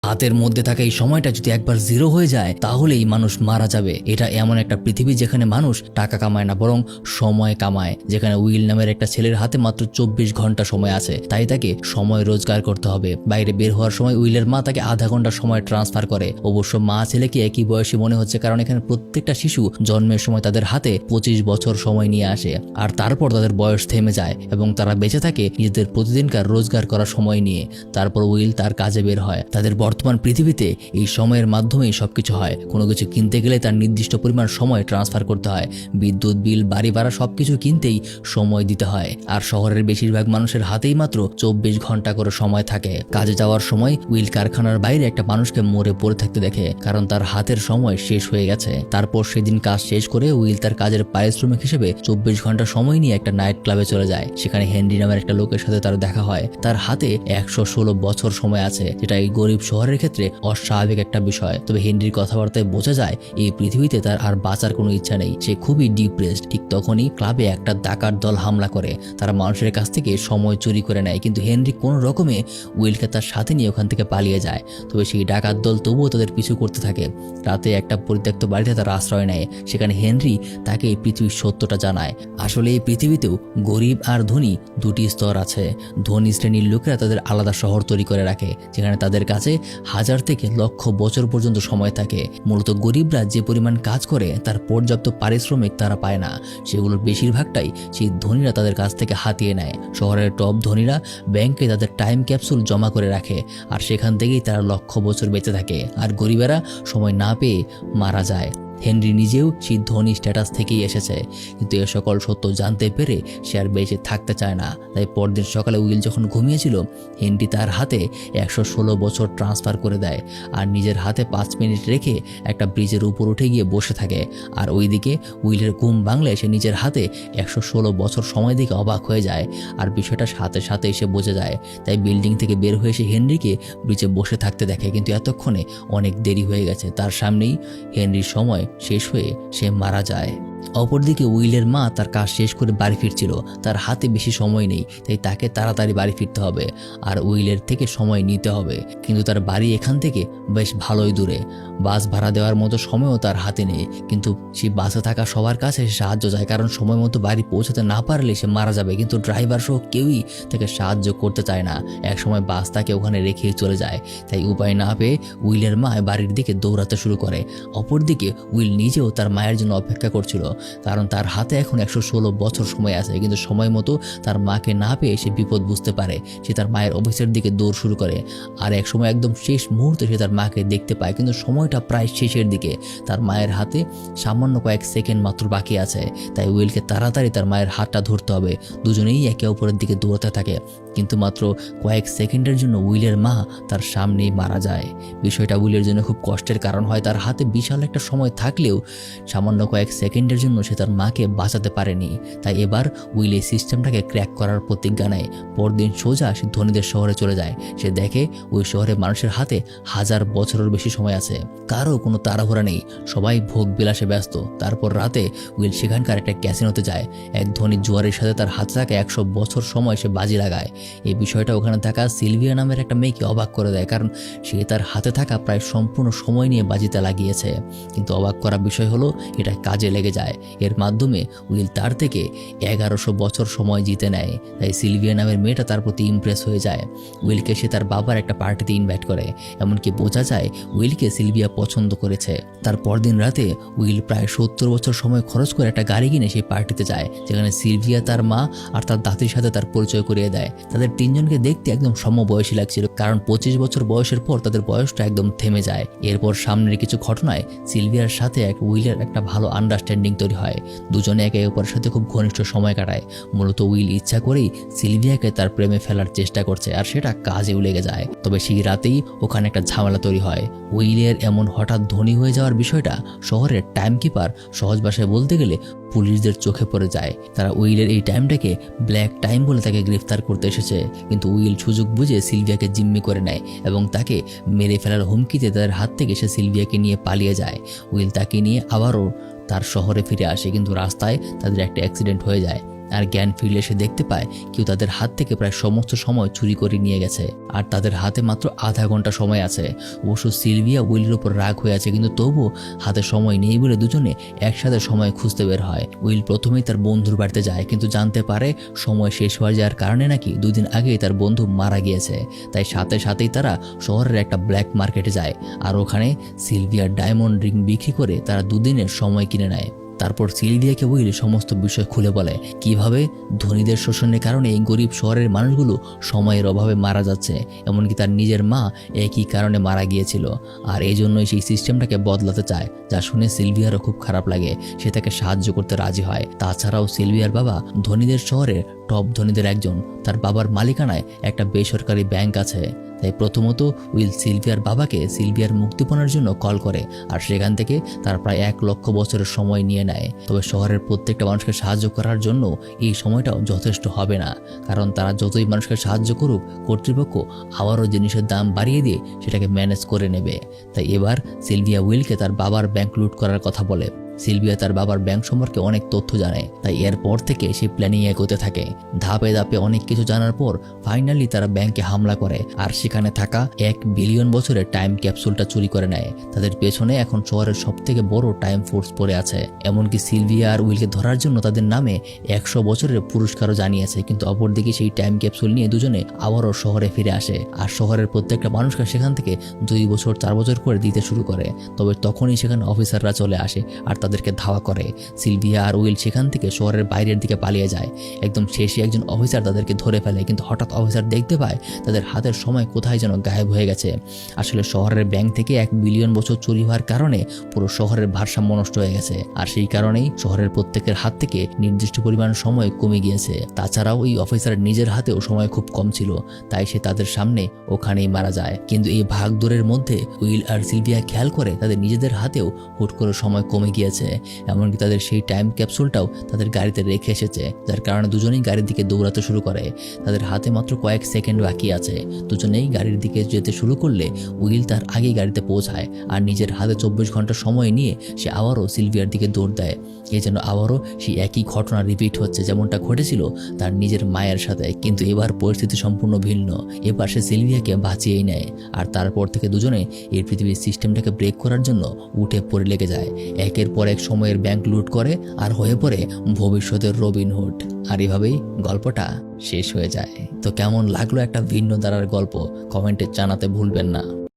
হাতের মধ্যে থাকা এই সময়টা যদি একবার জিরো হয়ে যায় তাহলেই মানুষ মারা যাবে। এটা এমন একটা পৃথিবী যেখানে মানুষ টাকা কামায় না, বরং সময় কামায়। যেখানে উইল নামের একটা ছেলের হাতে মাত্র 24 ঘন্টা সময় আছে, তাই তাকে সময় রোজগার করতে হবে। বাইরে বের হওয়ার সময় উইলের মা তাকে আধা ঘন্টা সময় ট্রান্সফার করে। অবশ্য মা ছেলেকে একই বয়সী মনে হচ্ছে, কারণ এখানে প্রত্যেকটা শিশু জন্মের সময় তাদের হাতে 25 বছর সময় নিয়ে আসে, আর তারপর তাদের বয়স থেমে যায় এবং তারা বেঁচে থাকে নিজেদের প্রতিদিনকার রোজগার করার সময় নিয়ে। তারপর উইল তার কাজে বের হয়। তাদের বর্তমান পৃথিবীতে এই সময়ের মাধ্যমেই সবকিছু হয়। কোনো কিছু কিনতে গেলে তার নির্দিষ্ট পরিমাণ সময় ট্রান্সফার করতে হয়। বিদ্যুৎ বিল, বাড়ি ভাড়া সবকিছু কিনতেই সময় দিতে হয়। আর শহরের বেশিরভাগ মানুষের হাতেই মাত্র 24 ঘন্টা করে সময় থাকে। কাজে যাওয়ার সময় উইল কারখানার বাইরে একটা মানুষকে মরে পড়ে থাকতে দেখে, কারণ তার হাতের সময় শেষ হয়ে গেছে। তারপর সেদিন কাজ শেষ করে উইল তার কাজের পারিশ্রমিক হিসেবে 24 ঘন্টা সময় নিয়ে একটা নাইট ক্লাবে চলে যায়। সেখানে হেনরি নামের একটা লোকের সাথে তার দেখা হয়। তার হাতে 116 বছর সময় আছে, যেটা এই গরিব শহরের ক্ষেত্রে অস্বাভাবিক একটা বিষয়। তবে হেনরির কথাবার্তায় বোঝা যায় এই পৃথিবীতে তার আর বাঁচার কোনো ইচ্ছা নেই। সে খুবই ডিপ্রেসড। ঠিক তখনই ক্লাবে একটা ডাকাত দল হামলা করে। তারা মানুষের কাছ থেকে সময় চুরি করে নেয়, কিন্তু হেনরি কোনো রকমে উইলকে তার সাথে নিয়ে ওখান থেকে পালিয়ে যায়। তবে সেই ডাকাত দল তবুও তাদের পিছু করতে থাকে। রাতে একটা পরিত্যক্ত বাড়িতে তারা আশ্রয় নেয়। সেখানে হেনরি তাকে এই পৃথিবীর সত্যটা জানায়। আসলে এই পৃথিবীতেও গরিব আর ধনী দুটি স্তর আছে। ধনী শ্রেণীর লোকেরা তাদের আলাদা শহর তৈরি করে রাখে, যেখানে তাদের কাছে 1000 থেকে লক্ষ বছর পর্যন্ত সময় থাকে। মূলত গরিবরা যে পরিমাণ কাজ করে তার পর্যাপ্ত পারিশ্রমিক তারা পায় না। সেগুলোর বেশিরভাগটাই সেই ধনীরা তাদের কাছ থেকে হাতিয়ে নেয়। শহরের টপ ধনীরা ব্যাংকে তাদের টাইম ক্যাপসুল জমা করে রাখে, আর সেখান থেকেই তারা লক্ষ বছর বেঁচে থাকে। আর গরিবেরা সময় না পেয়ে মারা যায়। হেনরি নিজেও সেই ধনী স্ট্যাটাস থেকেই এসেছে, কিন্তু এ সকল সত্য জানতে পেরে সে আর বেঁচে থাকতে চায় না। তাই পরদিন সকালে উইল যখন ঘুমিয়েছিল, হেনরি তার হাতে 116 বছর ট্রান্সফার করে দেয় আর নিজের হাতে 5 মিনিট রেখে একটা ব্রিজের উপর উঠে গিয়ে বসে থাকে। আর ওইদিকে উইলের ঘুম ভাঙলে সে নিজের হাতে 116 বছর সময় দেখে অবাক হয়ে যায়, আর বিষয়টা সাথে সাথে এসে বোঝা যায়। তাই বিল্ডিং থেকে বের হয়ে সে হেনরিকে ব্রিজে বসে থাকতে দেখে, কিন্তু এতক্ষণে অনেক দেরি হয়ে গেছে। তার সামনেই হেনরির সময় শেষ হয়ে সে মারা যায়। অপরদিকে উইলের মা তার কাজ শেষ করে বাড়ি ফিরছিল। তার হাতে বেশি সময় নেই, তাই তাকে তাড়াতাড়ি বাড়ি ফিরতে হবে আর উইলের থেকে সময় নিতে হবে। কিন্তু তার বাড়ি এখান থেকে বেশ ভালোই দূরে। বাস ভাড়া দেওয়ার মতো সময়ও তার হাতে নেই, কিন্তু সে বাসে থাকা সবার কাছে সাহায্য চায়, কারণ সময় মতো বাড়ি পৌঁছাতে না পারলে সে মারা যাবে। কিন্তু ড্রাইভার সহ কেউই তাকে সাহায্য করতে চায় না। একসময় বাস তাকে ওখানে রেখেই চলে যায়। তাই উপায় না পেয়ে উইলের মা বাড়ির দিকে দৌড়াতে শুরু করে। অপরদিকে উইল নিজেও তার মায়ের জন্য অপেক্ষা করছিল, কারণ তার হাতে এখন 116 বছর সময় আছে। কিন্তু সময় মতো তার মাকে না পেয়ে সে বিপদ বুঝতে পারে। সে তার মায়ের অফিসের দিকে দৌড় শুরু করে, আর এক সময় একদম শেষ মুহূর্তে সে তার মাকে দেখতে পায়। কিন্তু সময়টা প্রায় শেষের দিকে। তার মায়ের হাতে সামান্য কয়েক সেকেন্ড মাত্র বাকি আছে। তাই উইলকে তাড়াতাড়ি তার মায়ের হাতটা ধরতে হবে। দুজনেই একে অপরের দিকে দৌড়াতে থাকে, কিন্তু মাত্র কয়েক সেকেন্ডের জন্য উইলের মা তার সামনেই মারা যায়। বিষয়টা উইলের জন্য খুব কষ্টের কারণ হয়। তার হাতে বিশাল একটা সময় থাকলেও সামান্য কয়েক সেকেন্ডের জন্য সে তার মাকে বাঁচাতে পারেনি। তাই এবার উইল এই সিস্টেমটাকে ক্র্যাক করার প্রতিজ্ঞা নেয়। পরদিন সোজা সে ধনীদের শহরে চলে যায়। সে দেখে ওই শহরে মানুষের হাতে 1000 বছরের বেশি সময় আছে। কারো কোনো তাড়াহুড়া নেই, সবাই ভোগ বিলাসে ব্যস্ত। তারপর রাতে উইল সেখানকার একটা ক্যাসিনোতে যায়। এক ধনী জুয়ারের সাথে তার হাতে থাকা 100 বছর সময় সে বাজি লাগায়। এই বিষয়টা ওখানে থাকা সিলভিয়া নামের একটা মেয়েকে অবাক করে দেয়, কারণ সে তার হাতে থাকা প্রায় সম্পূর্ণ সময় নিয়ে বাজিতে লাগিয়েছে। কিন্তু অবাক করা বিষয় হলো এটা কাজে লেগে যায়। এর মাধ্যমে উইল তার থেকে 1100 বছর সময় জিতে নেয়। তাই সিলভিয়া নামের মেয়েটা তার প্রতি ইমপ্রেস হয়ে যায়। উইলকে সে তার বাবার একটা পার্টিতে ইনভাইট করে। এমনকি বোঝা যায় উইলকে সিলভিয়া পছন্দ করেছে। তার পরদিন রাতে উইল প্রায় 70 বছর সময় খরচ করে একটা গাড়ি কিনে সেই পার্টিতে যায়, যেখানে সিলভিয়া তার মা আর তার দাদির সাথে তার পরিচয় করিয়ে দেয়। তাদের তিনজনকে দেখতে একদম সমবয়সী লাগছিল, কারণ 25 বছর বয়সের পর তাদের বয়সটা একদম থেমে যায়। এরপর সামনের কিছু ঘটনায় সিলভিয়ার সাথে উইলের একটা ভালো আন্ডারস্ট্যান্ডিং তৈরি হয়। দুজনে একে অপরের সাথে খুব ঘনিষ্ঠ সময় কাটায়। মূলত উইল ইচ্ছা করেই সিলভিয়াকে তার প্রেমে ফেলার চেষ্টা করছে, আর সেটা কাজেও লেগে যায়। তবে সেই রাতেই ওখানে একটা ঝামেলা তৈরি হয়। উইলের এমন হঠাৎ ধনী হয়ে যাওয়ার বিষয়টা শহরের টাইমকিপার, সহজ ভাষায় বলতে গেলে পুলিশদের চোখে পড়ে যায়। তারা উইলের এই টাইমটাকে ব্ল্যাক টাইম বলে তাকে গ্রেফতার করতে এসেছে। কিন্তু উইল সুযোগ বুঝে সিলভিয়াকে জিম্মি করে নেয় এবং তাকে মেরে ফেলার হুমকিতে তাদের হাত থেকে সে সিলভিয়াকে নিয়ে পালিয়ে যায়। উইল তাকে নিয়ে আবারও তার শহরে ফিরে আসে, কিন্তু রাস্তায় তাদের একটা অ্যাক্সিডেন্ট হয়ে যায়। আর জ্ঞান ফিরলে সে দেখতে পায় কেউ তাদের হাত থেকে প্রায় সমস্ত সময় চুরি করে নিয়ে গেছে আর তাদের হাতে মাত্র আধা ঘন্টা সময় আছে। অবশ্য সিলভিয়া উইলের উপর রাগ হয়ে আছে, কিন্তু তবুও হাতে সময় নেই বলে দুজনে একসাথে সময় খুঁজতে বের হয়। উইল প্রথমেই তার বন্ধুর বাড়িতে যায়, কিন্তু জানতে পারে সময় শেষ হয়ে যাওয়ার কারণে নাকি 2 দিন আগেই তার বন্ধু মারা গিয়েছে। তাই সাথে সাথেই তারা শহরের একটা ব্ল্যাক মার্কেটে যায় আর ওখানে সিলভিয়ার ডায়মন্ড রিং বিক্রি করে তারা 2 দিনের সময় কিনে নেয়। তারপর সিলভিয়াকে উইল সমস্ত বিষয় খুলে বলে কিভাবে ধনীদের শোষণের কারণে এই গরিব শহরের মানুষগুলো সময়ের অভাবে মারা যাচ্ছে, এমনকি তার নিজের মা একই কারণে মারা গিয়েছিল আর এই জন্যই সেই সিস্টেমটাকে বদলাতে চায়। যা শুনে সিলভিয়ারও খুব খারাপ লাগে, সে তাকে সাহায্য করতে রাজি হয়। তাছাড়াও সিলভিয়ার বাবা ধনীদের শহরের টপ ধনীদের একজন, তার বাবার মালিকানায় একটা বেসরকারি ব্যাংক আছে। তাই প্রথমত উইল সিলভিয়ার বাবাকে সিলভিয়ার মুক্তিপণের জন্য কল করে আর সেখান থেকে তার প্রায় 1 লক্ষ বছরের সময় নিয়ে নেয়। তবে শহরের প্রত্যেকটা মানুষকে সাহায্য করার জন্য এই সময়টাও যথেষ্ট হবে না, কারণ তারা যতই মানুষকে সাহায্য করুক কর্তৃপক্ষ আবারও জিনিসের দাম বাড়িয়ে দিয়ে সেটাকে ম্যানেজ করে নেবে। তাই এবার সিলভিয়া উইলকে তার বাবার ব্যাংক লুট করার কথা বলে। সিলভিয়া তার বাবার ব্যাংক সম্পর্কে অনেক তথ্য জানে, তাই এরপর থেকে সে প্ল্যানিং এগোতে থাকে। ধাপে ধাপে অনেক কিছু জানার পর ফাইনালি তারা ব্যাংকে হামলা করে আর সেখানে থাকা 1 বিলিয়ন বছরের টাইম ক্যাপসুলটা চুরি করে নেয়। তাদের পেছনে এখন শহরের সবথেকে বড় টাইম ফোর্স পড়ে আছে, এমনকি সিলভিয়া আর উইলকে ধরার জন্য তাদের নামে 100 বছরের পুরস্কারও জানিয়েছে। কিন্তু অপরদিকে সেই টাইম ক্যাপসুল নিয়ে দুজনে আবারও শহরে ফিরে আসে আর শহরের প্রত্যেকটা মানুষকে সেখান থেকে 2 বছর 4 বছর করে দিতে শুরু করে। তবে তখনই সেখানে অফিসাররা চলে আসে আর তাদেরকে ধাওয়া করে। সিলভিয়া আর উইল সেখান থেকে শহরের বাইরের দিকে পালিয়ে যায়। একদম শেষে একজন অফিসার তাদেরকে ধরে ফেলে, কিন্তু হঠাৎ অফিসার দেখতে পায় তাদের হাতের সময় কোথায় যেন গায়েব হয়ে গেছে। আসলে শহরের ব্যাংক থেকে 1 বিলিয়ন বছর চুরি হওয়ার কারণে পুরো শহরের ভারসাম্য নষ্ট হয়ে গেছে আর সেই কারণেই শহরের প্রত্যেকের হাত থেকে নির্দিষ্ট পরিমাণ সময় কমে গিয়েছে। তাছাড়াও ওই অফিসারের নিজের হাতেও সময় খুব কম ছিল, তাই সে তাদের সামনে ওখানেই মারা যায়। কিন্তু এই ভাগদৌড়ের মধ্যে উইল আর সিলভিয়া খেয়াল করে তাদের নিজেদের হাতেও হুট করে সময় কমে গিয়েছে, এমনকি তাদের সেই টাইম ক্যাপসুলটাও তাদের গাড়িতে রেখে এসেছে, যার কারণে দুজনেই গাড়ির দিকে দৌড়াতে শুরু করে। তাদের হাতে মাত্র কয়েক সেকেন্ড বাকি আছে। দুজনেই গাড়ির দিকে যেতে শুরু করলে উইল তার আগেই গাড়িতে পৌঁছায় আর নিজের হাতে 24 ঘন্টা সময় নিয়ে সে আবারও সিলভিয়ার দিকে দৌড় দেয়। এই যেন আবারও সেই একই ঘটনা রিপিট হচ্ছে যেমনটা ঘটেছিল তার নিজের মায়ের সাথে, কিন্তু এবার পরিস্থিতি সম্পূর্ণ ভিন্ন। এবার সে সিলভিয়াকে বাঁচিয়েই নেয় আর তারপর থেকে দুজনে এই পৃথিবীর সিস্টেমটাকে ব্রেক করার জন্য উঠে পড়ে লেগে যায়। একের পর এক সময়ের ব্যাংক লুট করে আর হয়ে পড়ে ভবিষ্যতের রবিনহুড। আর এভাবেই গল্পটা শেষ হয়ে যায়। তো কেমন লাগলো একটা ভিন্ন ধারার গল্প কমেন্টে জানাতে ভুলবেন না।